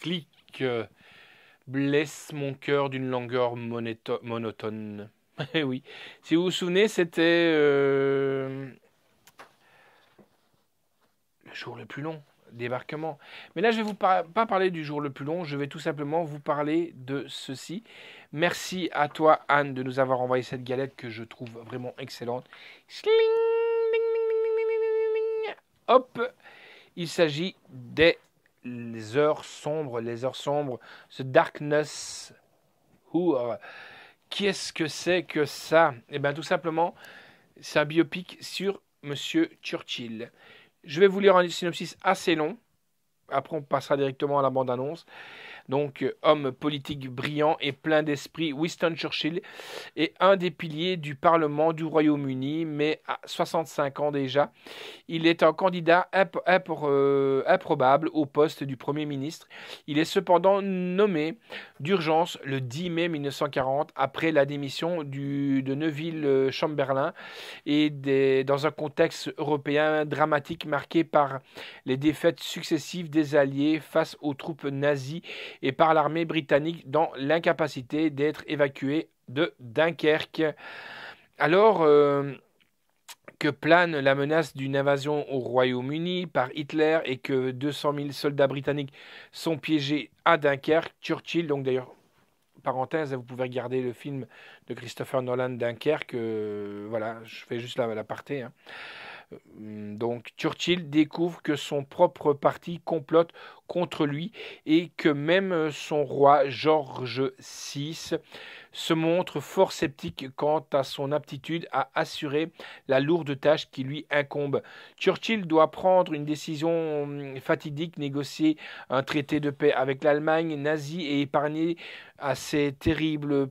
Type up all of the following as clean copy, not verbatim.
clic blesse mon cœur d'une langueur monotone. Eh oui, si vous vous souvenez, c'était le jour le plus long, débarquement. Mais là, je vais vous pas parler du jour le plus long, je vais tout simplement vous parler de ceci. Merci à toi, Anne, de nous avoir envoyé cette galette que je trouve vraiment excellente. Hop, il s'agit des heures sombres, The Darkness Hour. Qu'est-ce que c'est que ça? Eh bien, tout simplement, c'est un biopic sur Monsieur Churchill. Je vais vous lire un synopsis assez long. Après, on passera directement à la bande-annonce. Donc, homme politique brillant et plein d'esprit, Winston Churchill est un des piliers du Parlement du Royaume-Uni, mais à 65 ans déjà, il est un candidat improbable au poste du Premier ministre. Il est cependant nommé d'urgence le 10 mai 1940, après la démission de Neville Chamberlain, et dans un contexte européen dramatique marqué par les défaites successives des Alliés face aux troupes nazies et par l'armée britannique dans l'incapacité d'être évacuée de Dunkerque. Alors que plane la menace d'une invasion au Royaume-Uni par Hitler et que 200 000 soldats britanniques sont piégés à Dunkerque, Churchill, donc d'ailleurs, parenthèse, vous pouvez regarder le film de Christopher Nolan, Dunkerque, voilà, je fais juste l'aparté, hein. Donc Churchill découvre que son propre parti complote contre lui et que même son roi George VI se montre fort sceptique quant à son aptitude à assurer la lourde tâche qui lui incombe. Churchill doit prendre une décision fatidique, négocier un traité de paix avec l'Allemagne nazie et épargner à ce terrible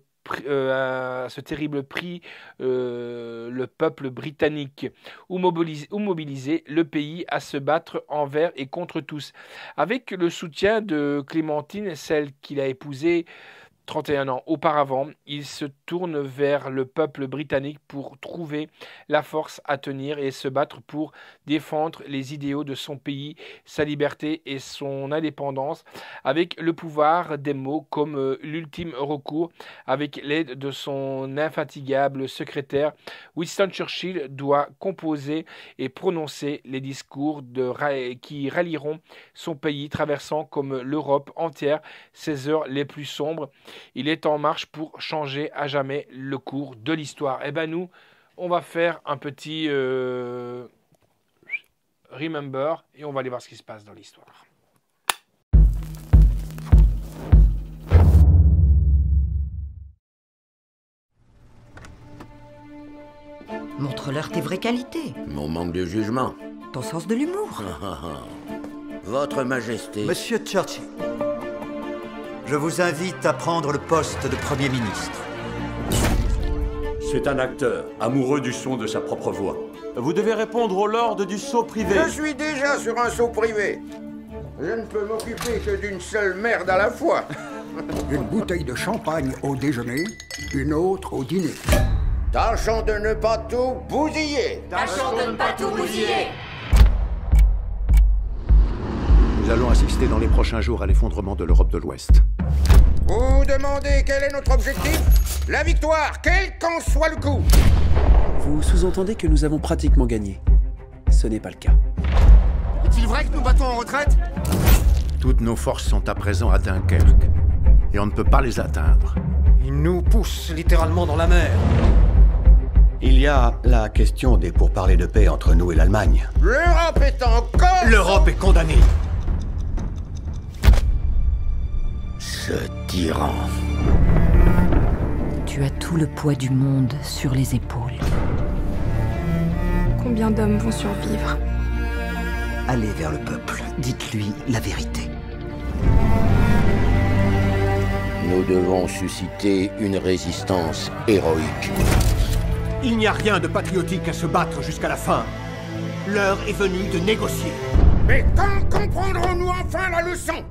prix le peuple britannique, ou mobiliser le pays à se battre envers et contre tous. Avec le soutien de Clémentine, celle qu'il a épousée 31 ans auparavant, il se tourne vers le peuple britannique pour trouver la force à tenir et se battre pour défendre les idéaux de son pays, sa liberté et son indépendance, avec le pouvoir des mots comme l'ultime recours. Avec l'aide de son infatigable secrétaire, Winston Churchill doit composer et prononcer les discours qui rallieront son pays, traversant comme l'Europe entière ses heures les plus sombres. Il est en marche pour changer à jamais le cours de l'histoire. Eh ben nous, on va faire un petit remember et on va aller voir ce qui se passe dans l'histoire. Montre-leur tes vraies qualités. Mon manque de jugement. Ton sens de l'humour. Votre Majesté. Monsieur Churchill, je vous invite à prendre le poste de Premier ministre. C'est un acteur, amoureux du son de sa propre voix. Vous devez répondre au lord du saut privé. Je suis déjà sur un saut privé. Je ne peux m'occuper que d'une seule merde à la fois. Une bouteille de champagne au déjeuner, une autre au dîner. Tâchons de ne pas tout bousiller. Tâchons de ne pas tout bousiller. Nous allons assister dans les prochains jours à l'effondrement de l'Europe de l'Ouest. Vous demandez quel est notre objectif? La victoire, quel qu'en soit le coup. Vous sous-entendez que nous avons pratiquement gagné. Ce n'est pas le cas. Est-il vrai que nous battons en retraite? Toutes nos forces sont à présent à Dunkerque. Et on ne peut pas les atteindre. Ils nous poussent littéralement dans la mer. Il y a la question des pourparlers de paix entre nous et l'Allemagne. L'Europe est encore... L'Europe est condamnée. Ce tyran. Tu as tout le poids du monde sur les épaules. Combien d'hommes vont survivre? Allez vers le peuple, dites-lui la vérité. Nous devons susciter une résistance héroïque. Il n'y a rien de patriotique à se battre jusqu'à la fin. L'heure est venue de négocier. Mais quand comprendrons-nous enfin la leçon?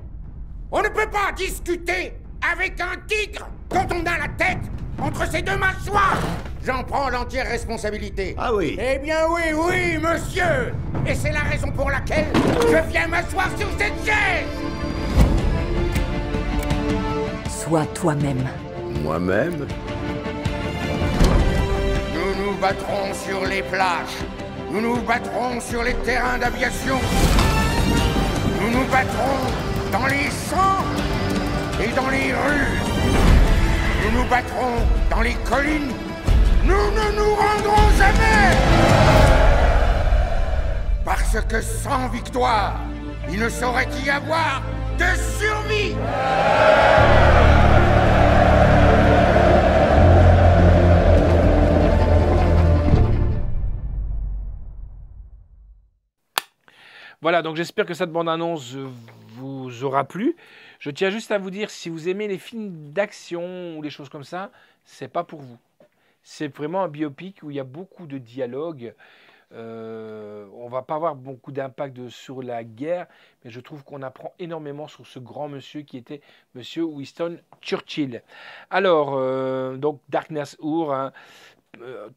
On ne peut pas discuter avec un tigre quand on a la tête entre ses deux mâchoires. J'en prends l'entière responsabilité. Ah oui? Eh bien oui, monsieur. Et c'est la raison pour laquelle je viens m'asseoir sur cette chaise. Sois toi-même. Moi-même? Nous nous battrons sur les plages. Nous nous battrons sur les terrains d'aviation. Nous nous battrons dans les champs et dans les rues. Nous nous battrons dans les collines. Nous ne nous rendrons jamais. Parce que sans victoire, il ne saurait y avoir de survie. Voilà, donc j'espère que cette bande-annonce vous aura plu. Je tiens juste à vous dire, si vous aimez les films d'action ou les choses comme ça, c'est pas pour vous. C'est vraiment un biopic où il y a beaucoup de dialogues. On va pas avoir beaucoup d'impact sur la guerre, mais je trouve qu'on apprend énormément sur ce grand monsieur qui était monsieur Winston Churchill. Alors, donc Darkness Hour, hein,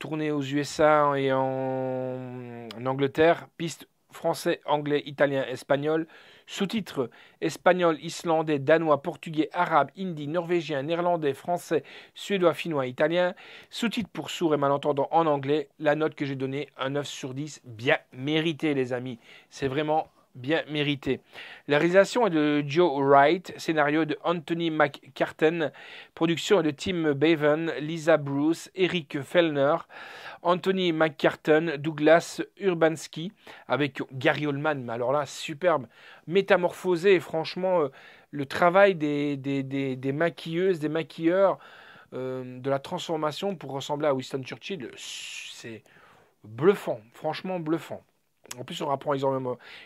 tourné aux USA et en Angleterre, piste français, anglais, italien, espagnol, sous-titres espagnol, islandais, danois, portugais, arabe, hindi, norvégien, néerlandais, français, suédois, finnois, italien, sous-titres pour sourds et malentendants en anglais. La note que j'ai donnée, un 9 sur 10, bien mérité les amis, c'est vraiment bien mérité. La réalisation est de Joe Wright, scénario de Anthony McCarten, production est de Tim Bevan, Lisa Bruce, Eric Fellner, Anthony McCarten, Douglas Urbanski, avec Gary Oldman, mais alors là, superbe, métamorphosé, franchement, le travail des maquilleuses, des maquilleurs, de la transformation pour ressembler à Winston Churchill, c'est bluffant, franchement bluffant. En plus, on apprend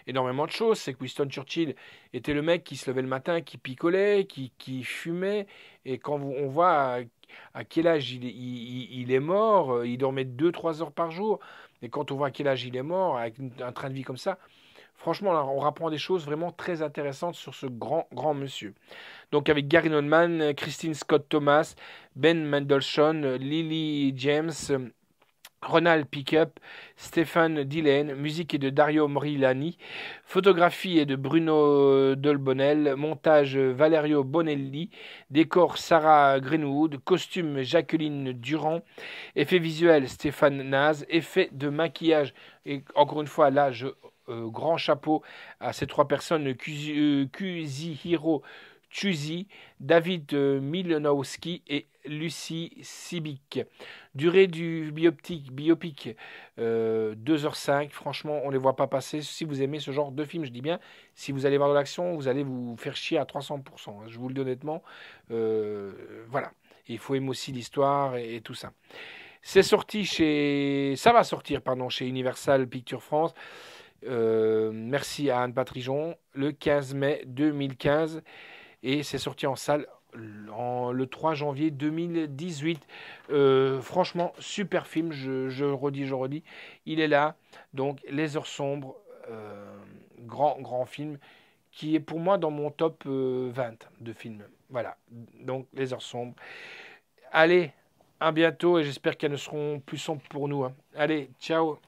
énormément de choses. C'est que Winston Churchill était le mec qui se levait le matin, qui picolait, qui fumait. Et quand on voit à quel âge il est mort, il dormait 2-3 heures par jour. Et quand on voit à quel âge il est mort, avec un train de vie comme ça, franchement, là, on apprend des choses vraiment très intéressantes sur ce grand monsieur. Donc avec Gary Oldman, Christine Scott Thomas, Ben Mendelsohn, Lily James, Ronald Pickup, Stéphane Dillane, musique est de Dario Morilani, photographie est de Bruno Dolbonel, montage Valerio Bonelli, décor Sarah Greenwood, costume Jacqueline Durand, effets visuels Stéphane Naz, effets de maquillage, et encore une fois là, grand chapeau à ces trois personnes, Kuzihiro Tsuzi, David Milanowski et Lucie Sibic. Durée du biopic 2h05. Franchement, on ne les voit pas passer. Si vous aimez ce genre de film, je dis bien, si vous allez voir de l'action, vous allez vous faire chier à 300%. Je vous le dis honnêtement. Voilà. Et il faut aimer aussi l'histoire et tout ça. Ça va sortir chez Universal Pictures France. Merci à Anne Patrijon, le 15 mai 2015. Et c'est sorti en salle le 3 janvier 2018. Franchement, super film, je redis. Il est là. Donc, Les Heures Sombres, grand film, qui est pour moi dans mon top 20 de films. Voilà, donc Les Heures Sombres. Allez, à bientôt et j'espère qu'elles ne seront plus sombres pour nous. Hein. Allez, ciao.